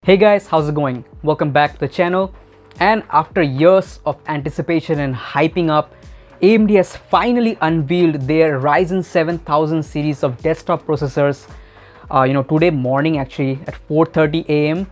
Hey guys, how's it going? Welcome back to the channel. And after years of anticipation and hyping up, AMD has finally unveiled their Ryzen 7000 series of desktop processors today morning actually at 4:30 a.m.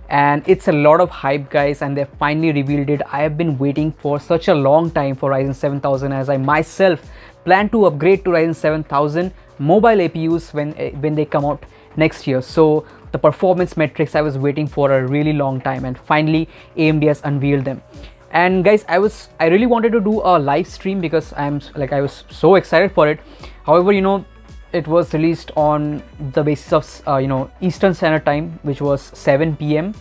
and it's a lot of hype, guys, and they finally revealed it. I have been waiting for such a long time for Ryzen 7000, as I myself plan to upgrade to Ryzen 7000 mobile APUs when they come out next year. So the performance metrics I was waiting for a really long time, and finally AMD has unveiled them. And guys, I really wanted to do a live stream because I was so excited for it. However, it was released on the basis of Eastern Standard Time, which was 7 p.m.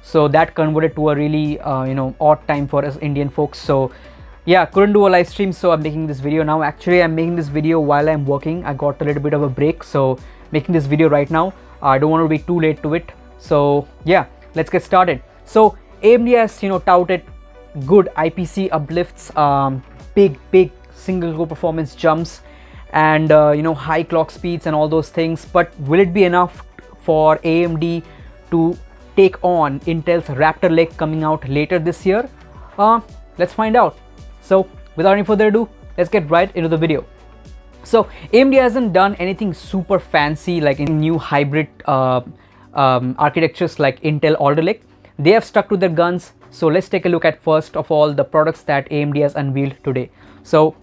So that converted to a really odd time for us Indian folks. So yeah, couldn't do a live stream, so I'm making this video now. Actually, I'm making this video while I'm working. I got a little bit of a break, so making this video right now. I don't want to be too late to it. So yeah, let's get started. So AMD has touted good IPC uplifts, big single core performance jumps, and high clock speeds and all those things. But will it be enough for AMD to take on Intel's Raptor Lake coming out later this year? Let's find out. So without any further ado, let's get right into the video. So AMD hasn't done anything super fancy like in new hybrid architectures like Intel Alder Lake. They have stuck to their guns. So let's take a look at first of all the products that AMD has unveiled today. So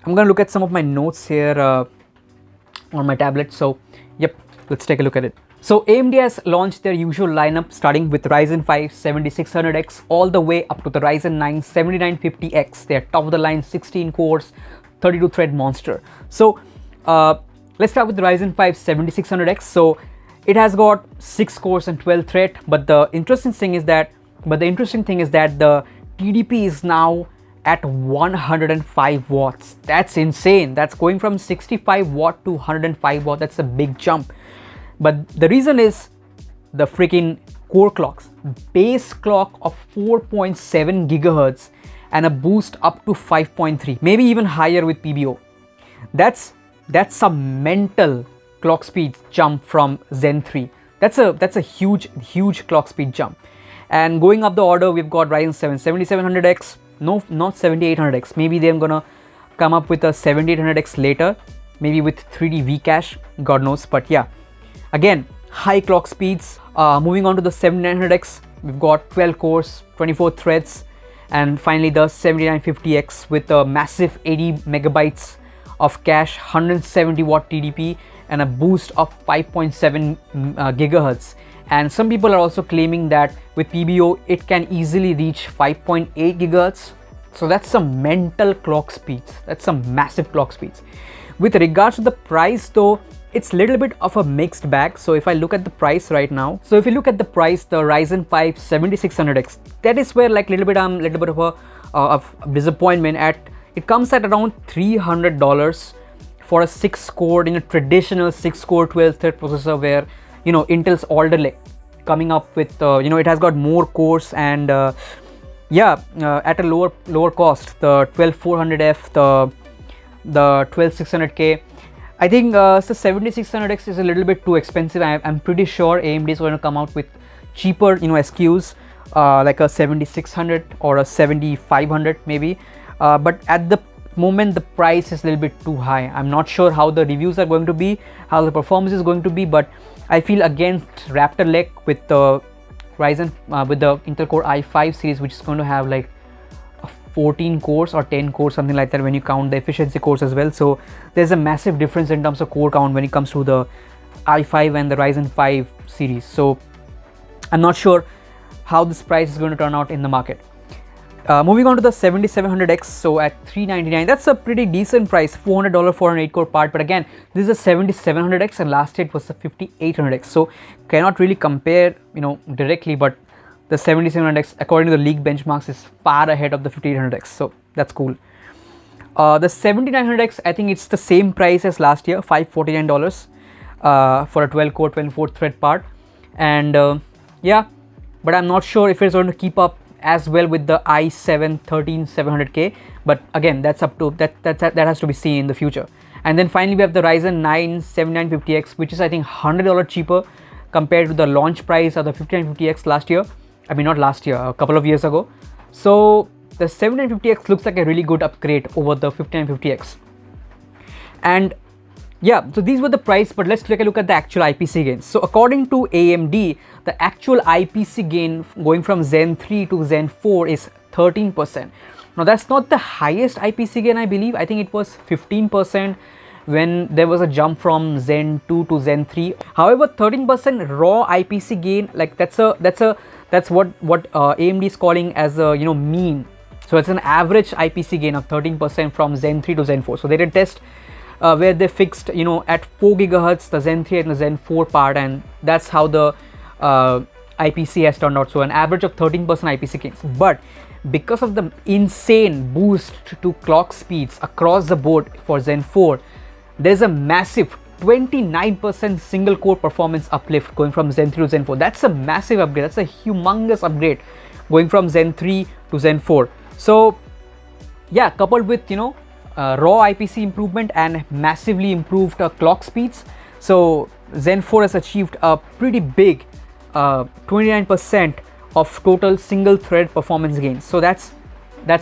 I'm going to look at some of my notes here on my tablet. So yep, let's take a look at it. So AMD has launched their usual lineup starting with Ryzen 5 7600X all the way up to the Ryzen 9 7950X. They are top of the line 16 cores, 32 thread monster. So let's start with the Ryzen 5 7600X. So it has got 6 cores and 12 thread, but the interesting thing is that the TDP is now at 105 watts. That's insane. That's going from 65 watt to 105 watt. That's a big jump. But the reason is the freaking core clocks, base clock of 4.7 gigahertz and a boost up to 5.3, maybe even higher with PBO. That's a mental clock speed jump from Zen 3. That's a huge clock speed jump. And going up the order, we've got Ryzen 7 7700X. No, not 7800X. Maybe they're gonna come up with a 7800X later, maybe with 3D V-cache, God knows. But yeah, again, high clock speeds. Moving on to the 7900X, we've got 12 cores, 24 threads, and finally the 7950X with a massive 80 megabytes of cache, 170 watt TDP, and a boost of 5.7 gigahertz. And some people are also claiming that with PBO it can easily reach 5.8 gigahertz. So that's some mental clock speeds. That's some massive clock speeds. With regards to the price though, it's a little bit of a mixed bag. So if I look at the price right now, the Ryzen 5 7600X, that is where like little bit of disappointment at. It comes at around $300 for a 6-core in a traditional 6-core 12-thread processor, where Intel's Alder Lake coming up with it has got more cores and at a lower cost. The 12400F, the 12600K. I think the 7600X is a little bit too expensive. I'm pretty sure AMD is going to come out with cheaper SKUs like a 7600 or a 7500 maybe. But at the moment the price is a little bit too high. I'm not sure how the reviews are going to be, how the performance is going to be, but I feel against Raptor Lake with the Ryzen with the Intel Core i5 series, which is going to have like 14 cores or 10 cores, something like that, when you count the efficiency cores as well. So there's a massive difference in terms of core count when it comes to the i5 and the Ryzen 5 series. So I'm not sure how this price is going to turn out in the market. Moving on to the 7700X, so at $399, that's a pretty decent price, $400 for an 8-core part. But again, this is a 7700X and last year it was a 5800X, so cannot really compare directly, but the 7700X according to the league benchmarks is far ahead of the 5800X, so that's cool. The 7900X, I think it's the same price as last year, $549 for a 12-core 24 thread part. And yeah, but I'm not sure if it's going to keep up as well with the i7 13700K, but again, that's up to that has to be seen in the future. And then finally we have the Ryzen 9 7950X, which is I think $100 cheaper compared to the launch price of the 5950X last year. I mean, not last year, a couple of years ago. So the 7950X looks like a really good upgrade over the 5950X. And yeah, so these were the price, but let's take a look at the actual IPC gains. So according to AMD, the actual IPC gain going from Zen 3 to Zen 4 is 13%. Now that's not the highest IPC gain, I believe. I think it was 15% when there was a jump from Zen 2 to Zen 3. However, 13% raw IPC gain, like that's what AMD is calling as a mean. So it's an average IPC gain of 13% from Zen 3 to Zen 4. So they did a test where they fixed at 4 gigahertz the Zen 3 and the Zen 4 part, and that's how the IPC has turned out. So an average of 13% IPC gains. But because of the insane boost to clock speeds across the board for Zen 4, there's a massive 29% single core performance uplift going from Zen 3 to Zen 4. That's a massive upgrade. That's a humongous upgrade going from Zen 3 to Zen 4. So yeah, coupled with raw IPC improvement and massively improved clock speeds, so Zen 4 has achieved a pretty big 29% of total single thread performance gains. So that's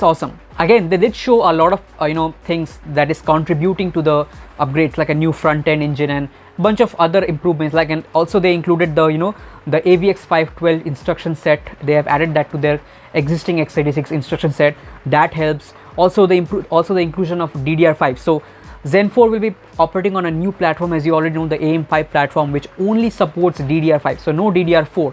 awesome. Again, they did show a lot of things that is contributing to the upgrades, like a new front end engine and a bunch of other improvements, like, and also they included the the AVX512 instruction set. They have added that to their existing x86 instruction set. That helps. Also the inclusion of DDR5. So Zen 4 will be operating on a new platform, as you already know, the AM5 platform, which only supports DDR5, so no DDR4.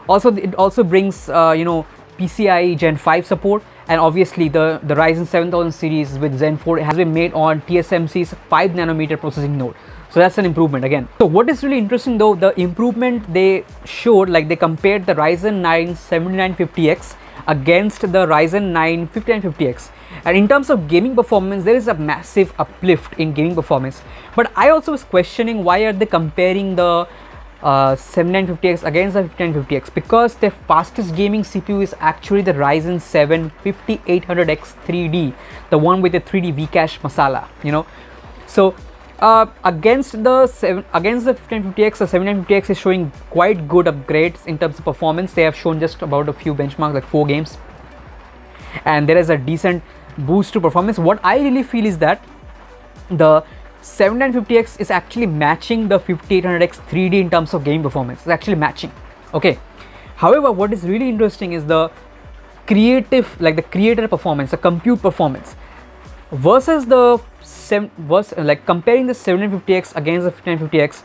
Also, it also brings PCIe Gen 5 support, and obviously the Ryzen 7000 series with Zen 4 has been made on TSMC's 5nm processing node. So that's an improvement again. So what is really interesting though, the improvement they showed, like they compared the Ryzen 9 7950X against the Ryzen 9 5950X, and in terms of gaming performance, there is a massive uplift in gaming performance. But I also was questioning, why are they comparing the 7950X against the 5950X? Because their fastest gaming CPU is actually the Ryzen 7 5800X 3D, the one with the 3D Vcache masala, So against the 5950X, the 7950X is showing quite good upgrades in terms of performance. They have shown just about a few benchmarks, like 4 games, and there is a decent boost to performance. What I really feel is that the 7950X is actually matching the 5800X 3D in terms of game performance. It's actually matching. Okay. However, what is really interesting is the creator performance, the compute performance, versus comparing the 7950X against the 5950X,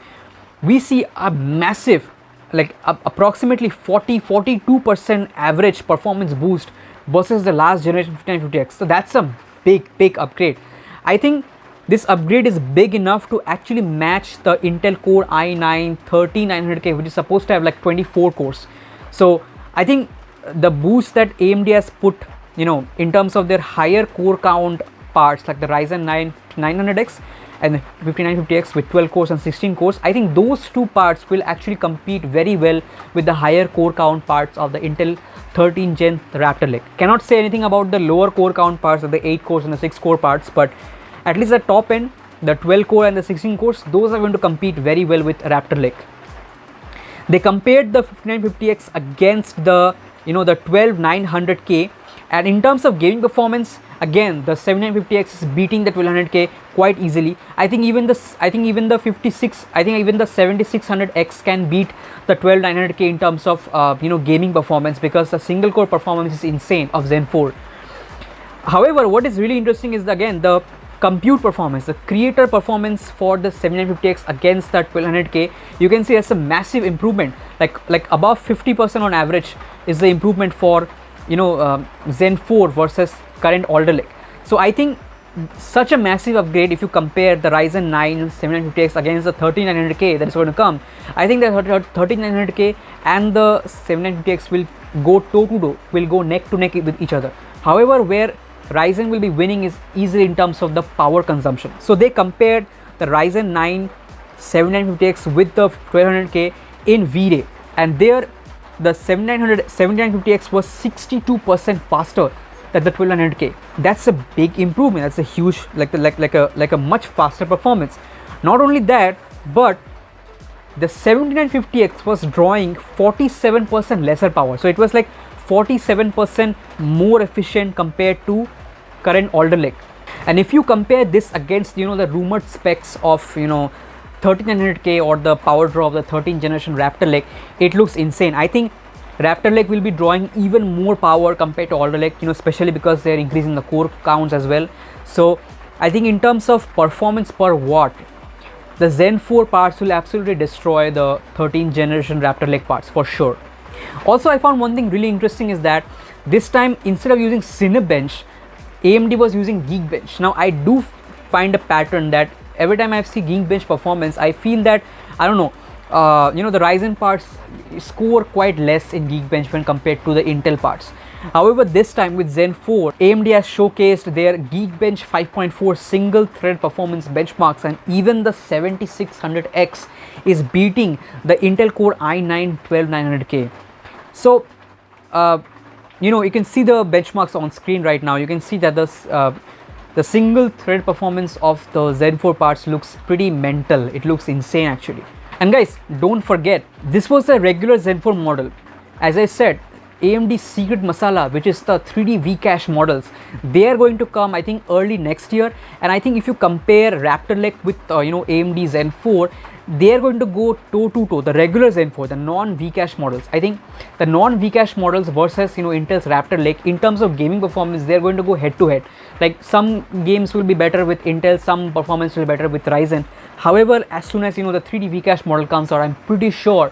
we see a massive, approximately 42% average performance boost versus the last generation 5950X. So that's a big upgrade. I think this upgrade is big enough to actually match the Intel Core i9 13900K, which is supposed to have like 24 cores. So I think the boost that AMD has put, in terms of their higher core count parts, like the Ryzen 9 900X and the 5950X with 12 cores and 16 cores, I think those two parts will actually compete very well with the higher core count parts of the Intel 13 Gen Raptor Lake. Cannot say anything about the lower core count parts of the 8 cores and the 6 core parts, but at least the top end, the 12 core and the 16 cores, those are going to compete very well with Raptor Lake. They compared the 5950X against the the 12900K, and in terms of gaming performance, again the 7950X is beating the 1200K quite easily. I think even the 7600X can beat the 12900K in terms of gaming performance, because the single core performance is insane of Zen 4. However, what is really interesting is again the compute performance, the creator performance for the 7950X against that 1200K. You can see that's a massive improvement, like above 50% on average is the improvement for Zen 4 versus current Alder Lake. So I think such a massive upgrade, if you compare the Ryzen 9 7950X against the 13900K that is going to come, I think the 13900K and the 7950X will go toe to toe, will go neck to neck with each other. However, where Ryzen will be winning is easily in terms of the power consumption. So they compared the Ryzen 9 7950X with the 1200K in V-Ray, and there the 7950X was 62% faster than the 1200K. That's a big improvement. That's a huge, like a much faster performance. Not only that, but the 7950X was drawing 47% lesser power. So it was like 47% more efficient compared to current Alder Lake. And if you compare this against the rumored specs of 3900K or the power draw of the 13th generation Raptor Lake, it looks insane. I think Raptor Lake will be drawing even more power compared to Alder Lake, especially because they're increasing the core counts as well. So I think in terms of performance per watt, the Zen 4 parts will absolutely destroy the 13th generation Raptor Lake parts for sure. Also, I found one thing really interesting is that this time, instead of using Cinebench, AMD was using Geekbench. Now I do find a pattern that every time I see Geekbench performance, I feel that, I don't know, the Ryzen parts score quite less in Geekbench when compared to the Intel parts. However, this time with Zen 4, AMD has showcased their Geekbench 5.4 single thread performance benchmarks, and even the 7600X is beating the Intel Core i9 12900K. So you can see the benchmarks on screen right now. You can see that the single thread performance of the Zen 4 parts looks pretty mental. It looks insane actually. And guys, don't forget, this was the regular Zen 4 model. As I said, AMD Secret Masala, which is the 3D V-Cache models, they are going to come, I think, early next year. And I think if you compare Raptor Lake with AMD Zen 4, they are going to go toe to toe, the regular Zen 4, the non-V-Cache models. I think the non-V-Cache models versus Intel's Raptor Lake, in terms of gaming performance, they are going to go head to head. Like some games will be better with Intel, some performance will be better with Ryzen. However, as soon as the 3D V-Cache model comes out, I'm pretty sure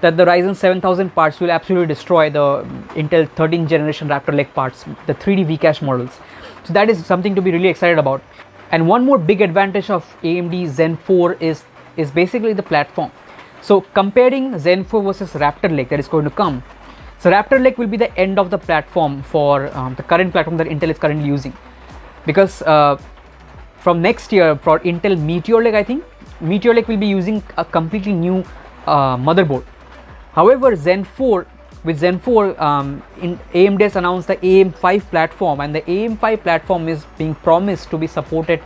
that the Ryzen 7000 parts will absolutely destroy the Intel 13th generation Raptor Lake parts, the 3D V-Cache models. So that is something to be really excited about. And one more big advantage of AMD Zen 4 is basically the platform. So comparing Zen 4 versus Raptor Lake that is going to come, so Raptor Lake will be the end of the platform for the current platform that Intel is currently using, because from next year for Intel Meteor Lake, I think Meteor Lake will be using a completely new motherboard. However, Zen 4, AMD has announced the AM5 platform, and the AM5 platform is being promised to be supported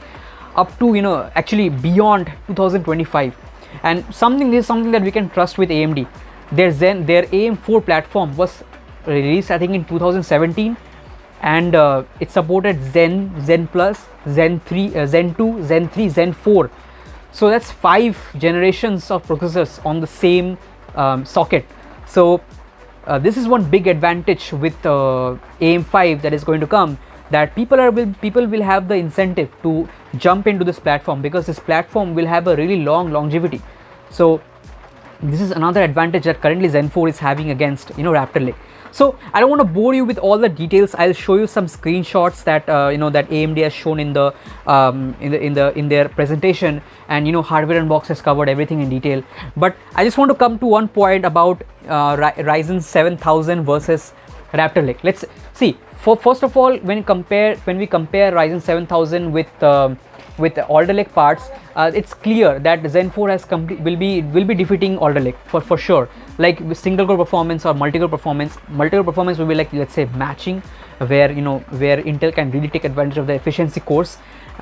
up to actually beyond 2025. And this is something that we can trust with AMD. Their AM4 platform was released, I think, in 2017, and it supported Zen Plus, Zen 3, Zen 2, Zen 3, Zen 4. So that's 5 generations of processors on the same socket. So this is one big advantage with AM5 that is going to come, that people will have the incentive to jump into this platform, because this platform will have a really long longevity. So this is another advantage that currently Zen 4 is having against Raptor Lake. So I don't want to bore you with all the details. I'll show you some screenshots that that AMD has shown in their presentation, and Hardware Unbox has covered everything in detail. But I just want to come to one point about Ryzen 7000 versus Raptor Lake. Let's see. First of all, when we compare Ryzen 7000 with Alder Lake parts, it's clear that Zen 4 will be defeating Alder Lake for sure. Like with single core performance or multi-core performance will be like, let's say, matching, where Intel can really take advantage of the efficiency cores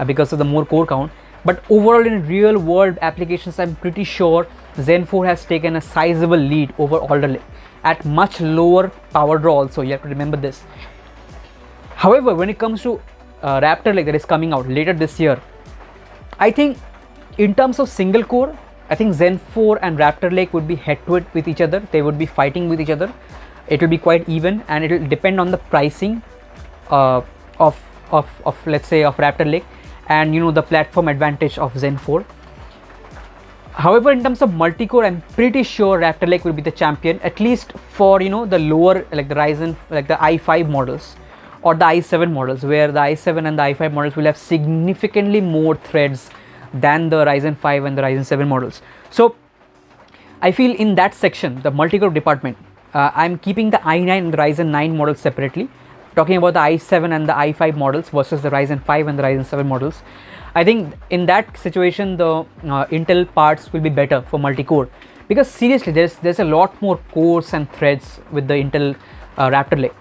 because of the more core count. But overall, in real world applications, I'm pretty sure Zen 4 has taken a sizable lead over Alder Lake at much lower power draw also. You have to remember this. However, when it comes to Raptor Lake that is coming out later this year, I think in terms of single core, I think Zen 4 and Raptor Lake would be head to head with each other. They would be fighting with each other. It will be quite even, and it will depend on the pricing of let's say of Raptor Lake, and the platform advantage of Zen 4. However, in terms of multi-core, I'm pretty sure Raptor Lake will be the champion, at least for the lower, like the Ryzen, like the i5 models or the i7 models, where the i7 and the i5 models will have significantly more threads than the Ryzen 5 and the Ryzen 7 models. So I feel in that section, the multi-core department, I'm keeping the i9 and the Ryzen 9 models separately, talking about the i7 and the i5 models versus the Ryzen 5 and the Ryzen 7 models. I think in that situation, the Intel parts will be better for multi-core, because seriously, there's a lot more cores and threads with the Intel Raptor Lake.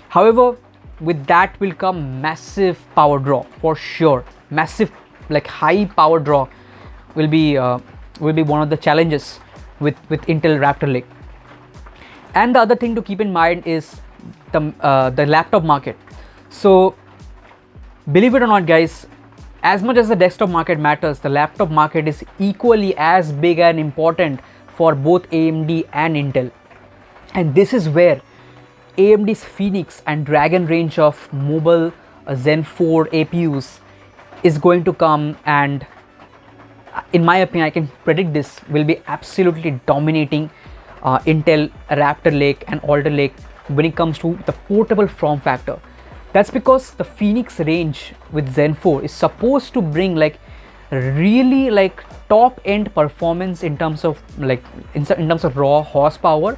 However, with that will come massive power draw for sure. Massive, like high power draw will be one of the challenges with Intel Raptor Lake. And the other thing to keep in mind is the laptop market. So believe it or not guys, as much as the desktop market matters, the laptop market is equally as big and important for both AMD and Intel. And this is where AMD's Phoenix and Dragon range of mobile Zen 4 APUs is going to come, and in my opinion, I can predict this will be absolutely dominating Intel Raptor Lake and Alder Lake when it comes to the portable form factor. That's because the Phoenix range with Zen 4 is supposed to bring like really like top end performance in terms of like in terms of raw horsepower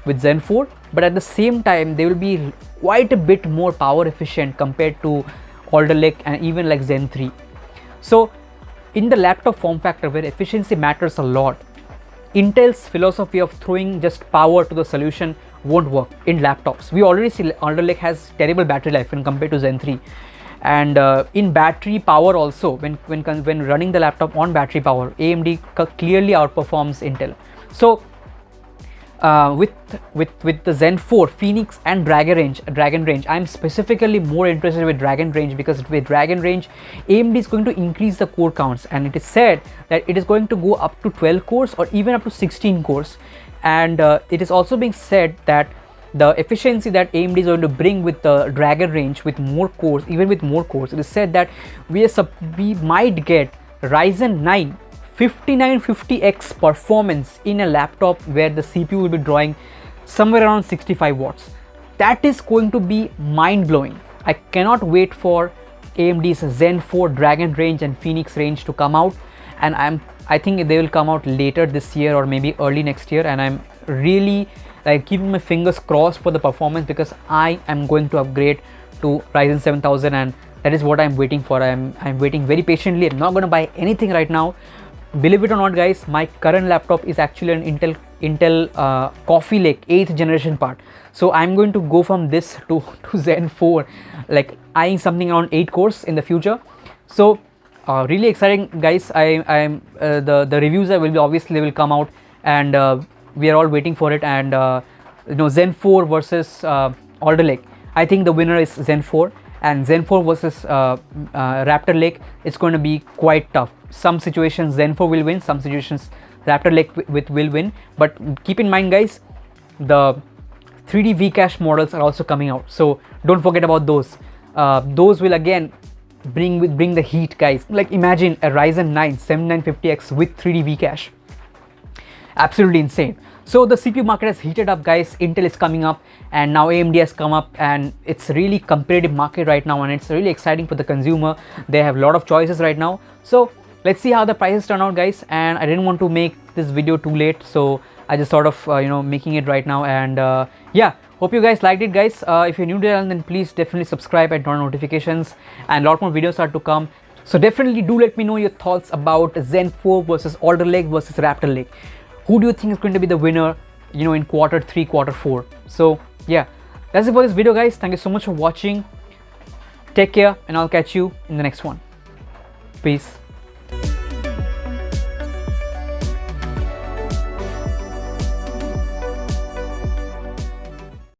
with Zen 4, but at the same time they will be quite a bit more power efficient compared to Alder Lake and even like Zen 3. So in the laptop form factor where efficiency matters a lot, Intel's philosophy of throwing just power to the solution won't work in laptops. We already see Alder Lake has terrible battery life when compared to Zen 3, and in battery power also, when running the laptop on battery power, AMD clearly outperforms Intel. So with the Zen 4 Phoenix and Dragon range, I'm specifically more interested with Dragon range, because with Dragon range AMD is going to increase the core counts, and it is said that it is going to go up to 12 cores or even up to 16 cores. And it is also being said that the efficiency that AMD is going to bring with the Dragon range with more cores, even with more cores, it is said that we might get Ryzen 9 5950X performance in a laptop where the CPU will be drawing somewhere around 65 watts. That is going to be mind-blowing. I cannot wait for AMD's Zen 4 Dragon range and Phoenix range to come out, and I think they will come out later this year or maybe early next year, and I'm really like keeping my fingers crossed for the performance, because I am going to upgrade to Ryzen 7000, and that is what I'm waiting for. I'm waiting very patiently. I'm not going to buy anything right now. Believe it or not guys, my current laptop is actually an Intel Coffee Lake 8th generation part. So I'm going to go from this to Zen 4, like eyeing something around 8 cores in the future. So really exciting guys. The reviews will be obviously will come out, and we are all waiting for it. And you know, Zen 4 versus Alder Lake, I think the winner is Zen 4, and Zen 4 versus Raptor Lake, it's going to be quite tough. Some situations Zen 4 will win, some situations Raptor Lake will win, but keep in mind guys, the 3D Vcache models are also coming out, so don't forget about those. Those will again bring the heat guys. Like imagine a Ryzen 9 7950X with 3D Vcache, absolutely insane. So the CPU market has heated up guys. Intel is coming up, and now AMD has come up, and it's really competitive market right now, and it's really exciting for the consumer. They have a lot of choices right now, so let's see how the prices turn out guys. And I didn't want to make this video too late, so I just sort of you know, making it right now. And yeah, hope you guys liked it guys. If you're new to the channel, then please definitely subscribe and turn on notifications, and a lot more videos are to come. So definitely do let me know your thoughts about Zen 4 versus Alder Lake versus Raptor Lake. Who do you think is going to be the winner, you know, in quarter 3, quarter 4? So yeah, that's it for this video guys. Thank you so much for watching. Take care, and I'll catch you in the next one. Peace.